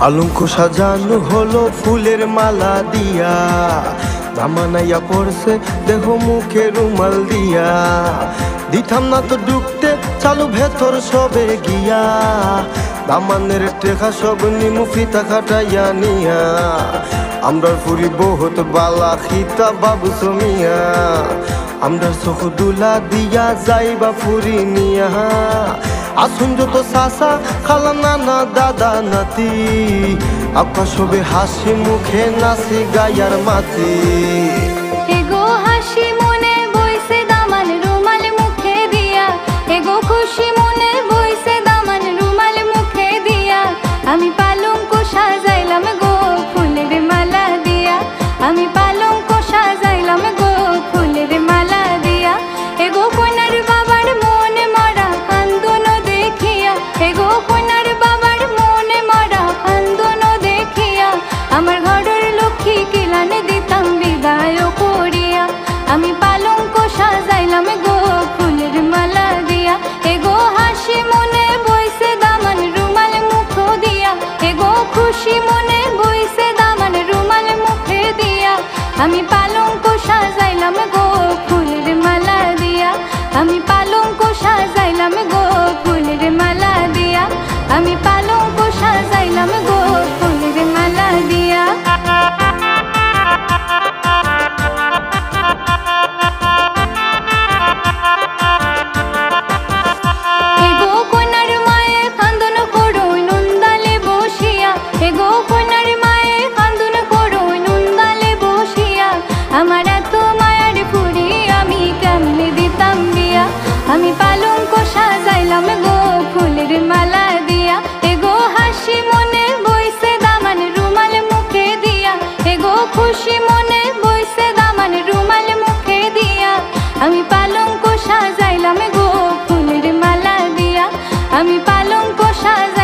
আলঙ্ক সাজানো হলো ফুলের মালা দিয়া, জামানাইয়া পড়ছে দেহ মুখে রুমাল দিয়া। দিতাম না তো ঢুকতে চালু ভেতর সবে গিয়া, দামানের টেকা সব নিমু ফিতা খাটাইয়া নিয়া। আমরার ফুরি বহুত বালা খিতা বাবু সমিয়া, আমরার চোখ দুলা দিয়া যাইবা ফুরি নিয়া। আসুন যত সাসা খালা নানা দাদা নাতি, আপা সবে হাসি মুখে নাচি গায়ার মাতি। এগো হাসি মনে বইছে দামান রুমাল মুখে দিয়া, এগো খুশি মনে বইছে দামান রুমাল মুখে দিয়া। আমি পালঙ্ক সাজাইলাম গো ফুলের মালা দিয়া, আমি পালঙ্ক সাজাইলাম গো ফুলের মালা দিয়া। এগো কইনার বাবার মনে মরা কান্দন দেখিয়া, এগো কইনার বাবার মনে মরা কান্দন দেখিয়া। আমার ঘরের লক্ষ্মী কিলানে দিতাম বিদায় করিয়া, আমি পালঙ্ক সাজাইলাম গো ফুলের মালা দিয়া। এগো হাসি মনে বইছে দামান রুমাল মুখ দিয়া, এগো খুশি মনে বইছে দামান রুমাল মুখে দিয়া। আমি পালঙ্ক সাজাইলাম গো ফুলের মালা দিয়া, আমি পালঙ্ক সাজাইলাম গো ফুলের মালা দিয়া, আমি পালঙ্ক সাজাইলাম গো ফুলের মালা দিয়া। এগো কইনার মায়ে কান্দন করই নন্দালে বসিয়া, এগো কইনার মায়ে কান্দন করই নন্দালে বসিয়া। আমার এত মায়ার ফুরি আমি কেমনে দিতাম বিয়া, আমি পালঙ্ক সাজাইলাম গো ফুলের মালা দিয়া। এগো হাসি মনে বইছে দামান রুমাল মুখে দিয়া, এগো খুশি মনে বইছে দামান রুমাল মুখে দিয়া। আমি পালঙ্ক সাজাইলাম গো ফুলের মালা দিয়া, আমি পালঙ্ক সাজাইলাম